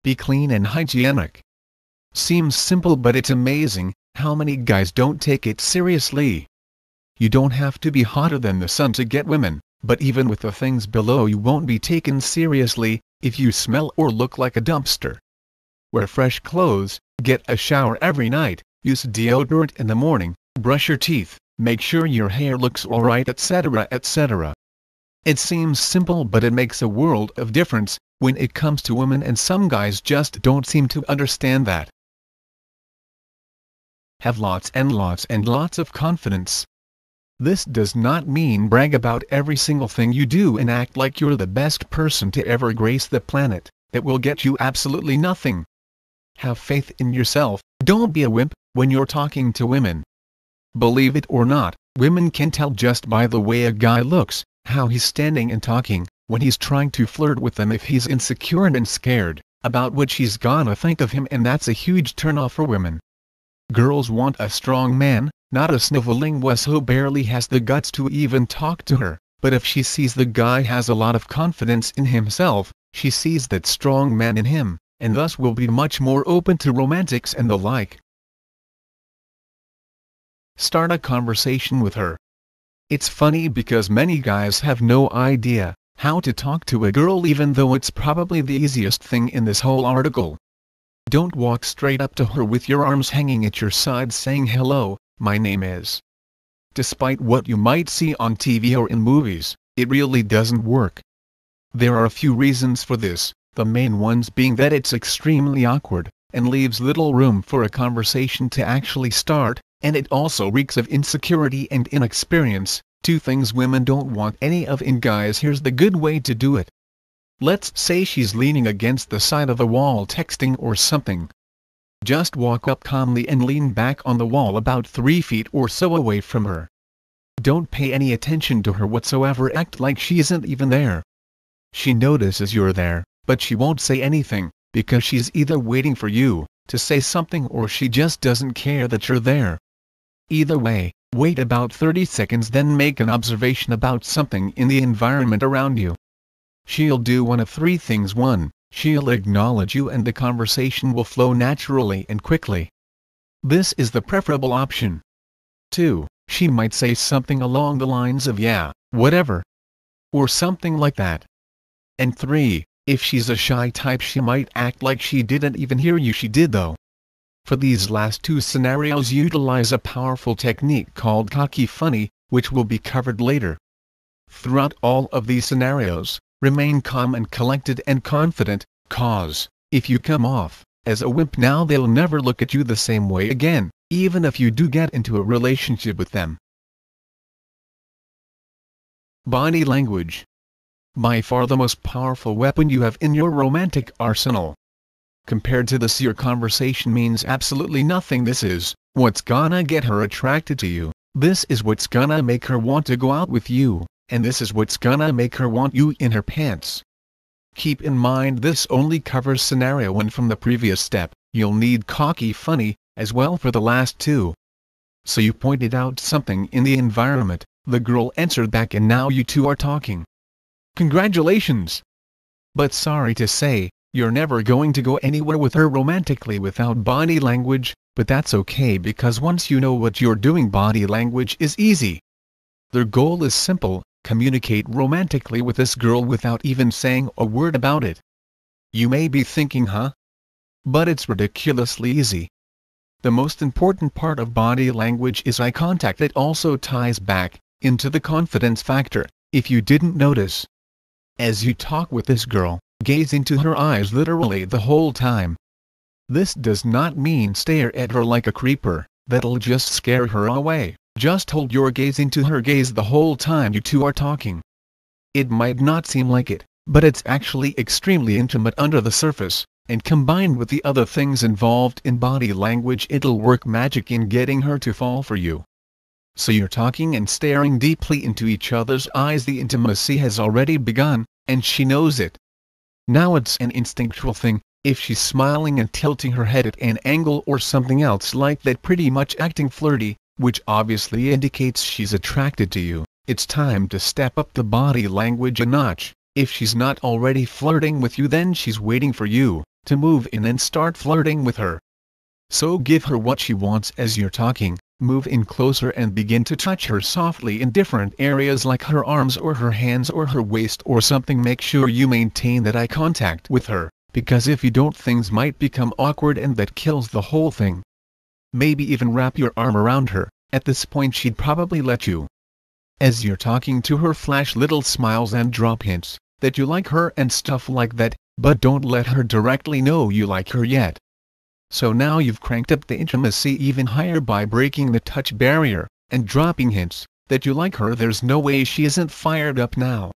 Be clean and hygienic. Seems simple, but it's amazing how many guys don't take it seriously. You don't have to be hotter than the sun to get women, but even with the things below you won't be taken seriously if you smell or look like a dumpster. Wear fresh clothes, get a shower every night, use deodorant in the morning, brush your teeth, make sure your hair looks alright, etc., etc. It seems simple, but it makes a world of difference when it comes to women, and some guys just don't seem to understand that. Have lots and lots and lots of confidence. This does not mean brag about every single thing you do and act like you're the best person to ever grace the planet. It will get you absolutely nothing. Have faith in yourself. Don't be a wimp when you're talking to women. Believe it or not, women can tell just by the way a guy looks, how he's standing and talking, when he's trying to flirt with them, if he's insecure and scared about what she's gonna think of him, and that's a huge turnoff for women. Girls want a strong man, not a sniveling wuss who barely has the guts to even talk to her, but if she sees the guy has a lot of confidence in himself, she sees that strong man in him, and thus will be much more open to romantics and the like. Start a conversation with her. It's funny because many guys have no idea how to talk to a girl, even though it's probably the easiest thing in this whole article. Don't walk straight up to her with your arms hanging at your sides saying hello, my name is. Despite what you might see on TV or in movies, it really doesn't work. There are a few reasons for this, the main ones being that it's extremely awkward, and leaves little room for a conversation to actually start, and it also reeks of insecurity and inexperience, two things women don't want any of in guys. Here's the good way to do it. Let's say she's leaning against the side of a wall texting or something. Just walk up calmly and lean back on the wall about 3 feet or so away from her. Don't pay any attention to her whatsoever, act like she isn't even there. She notices you're there, but she won't say anything, because she's either waiting for you to say something or she just doesn't care that you're there. Either way, wait about 30 seconds, then make an observation about something in the environment around you. She'll do one of 3 things. 1. She'll acknowledge you and the conversation will flow naturally and quickly. This is the preferable option. 2. She might say something along the lines of "yeah, whatever," or something like that. And 3. If she's a shy type, she might act like she didn't even hear you. She did though. For these last 2 scenarios, utilize a powerful technique called cocky funny, which will be covered later. Throughout all of these scenarios, remain calm and collected and confident, cause, if you come off as a wimp now, they'll never look at you the same way again, even if you do get into a relationship with them. Body language. By far the most powerful weapon you have in your romantic arsenal. Compared to this, your conversation means absolutely nothing. This is what's gonna get her attracted to you. This is what's gonna make her want to go out with you, and this is what's gonna make her want you in her pants. Keep in mind this only covers scenario 1 from the previous step. You'll need cocky funny as well for the last 2. So you pointed out something in the environment, the girl answered back, and now you two are talking. Congratulations! But sorry to say, you're never going to go anywhere with her romantically without body language, but that's okay because once you know what you're doing, body language is easy. Their goal is simple: communicate romantically with this girl without even saying a word about it. You may be thinking, huh? But it's ridiculously easy. The most important part of body language is eye contact. It also ties back into the confidence factor, if you didn't notice. As you talk with this girl, gaze into her eyes literally the whole time. This does not mean stare at her like a creeper, that'll just scare her away. Just hold your gaze into her gaze the whole time you two are talking. It might not seem like it, but it's actually extremely intimate under the surface, and combined with the other things involved in body language, it'll work magic in getting her to fall for you. So you're talking and staring deeply into each other's eyes. The intimacy has already begun, and she knows it. Now it's an instinctual thing. If she's smiling and tilting her head at an angle or something else like that, pretty much acting flirty, which obviously indicates she's attracted to you, it's time to step up the body language a notch. If she's not already flirting with you, then she's waiting for you to move in and start flirting with her. So give her what she wants as you're talking, move in closer and begin to touch her softly in different areas like her arms or her hands or her waist or something. Make sure you maintain that eye contact with her, because if you don't, things might become awkward and that kills the whole thing. Maybe even wrap your arm around her. At this point she'd probably let you. As you're talking to her, flash little smiles and drop hints that you like her and stuff like that, but don't let her directly know you like her yet. So now you've cranked up the intimacy even higher by breaking the touch barrier and dropping hints that you like her. There's no way she isn't fired up now.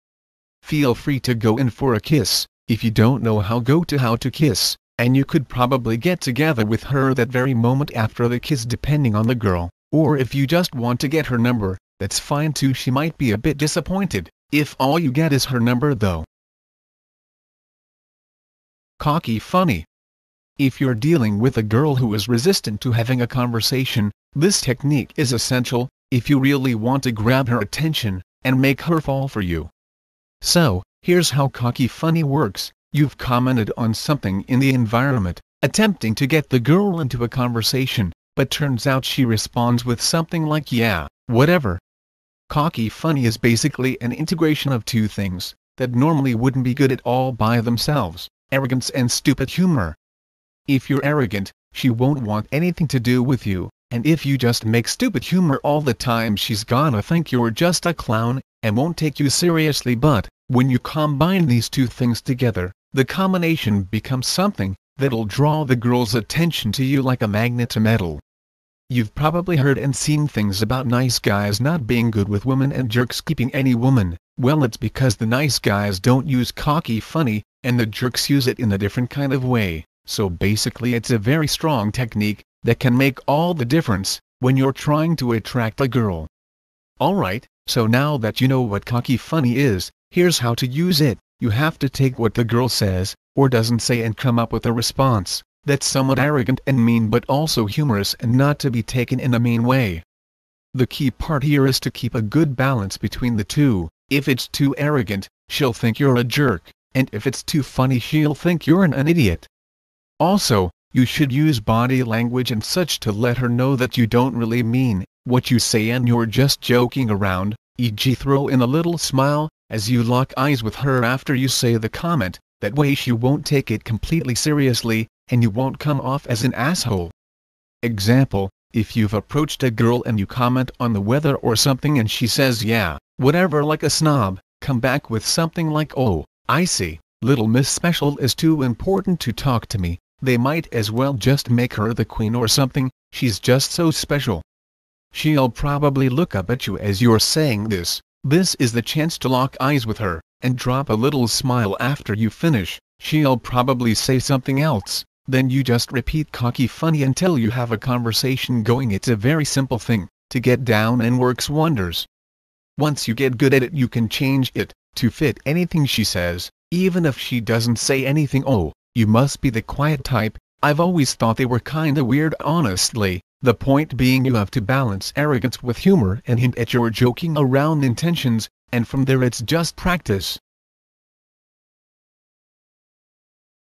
Feel free to go in for a kiss. If you don't know how to kiss, and you could probably get together with her that very moment after the kiss depending on the girl, or if you just want to get her number, that's fine too. She might be a bit disappointed if all you get is her number though. Cocky funny. If you're dealing with a girl who is resistant to having a conversation, this technique is essential if you really want to grab her attention and make her fall for you. So, here's how cocky funny works. You've commented on something in the environment, attempting to get the girl into a conversation, but turns out she responds with something like "yeah, whatever." Cocky funny is basically an integration of two things that normally wouldn't be good at all by themselves: arrogance and stupid humor. If you're arrogant, she won't want anything to do with you, and if you just make stupid humor all the time, she's gonna think you're just a clown and won't take you seriously. But when you combine these two things together, the combination becomes something that'll draw the girl's attention to you like a magnet to metal. You've probably heard and seen things about nice guys not being good with women and jerks keeping any woman. Well, it's because the nice guys don't use cocky funny, and the jerks use it in a different kind of way. So basically it's a very strong technique that can make all the difference when you're trying to attract a girl. Alright, so now that you know what cocky funny is, here's how to use it. You have to take what the girl says, or doesn't say, and come up with a response that's somewhat arrogant and mean but also humorous and not to be taken in a mean way. The key part here is to keep a good balance between the two. If it's too arrogant, she'll think you're a jerk, and if it's too funny, she'll think you're an idiot. Also, you should use body language and such to let her know that you don't really mean what you say and you're just joking around, e.g. throw in a little smile as you lock eyes with her after you say the comment. That way she won't take it completely seriously, and you won't come off as an asshole. Example, if you've approached a girl and you comment on the weather or something and she says "yeah, whatever" like a snob, come back with something like "oh, I see, little Miss Special is too important to talk to me." They might as well just make her the queen or something, she's just so special. She'll probably look up at you as you're saying this. This is the chance to lock eyes with her, and drop a little smile after you finish. She'll probably say something else, then you just repeat cocky funny until you have a conversation going. It's a very simple thing to get down and works wonders. Once you get good at it, you can change it to fit anything she says, even if she doesn't say anything. Oh, you must be the quiet type. I've always thought they were kinda weird, honestly. The point being, you have to balance arrogance with humor and hint at your joking around intentions, and from there it's just practice.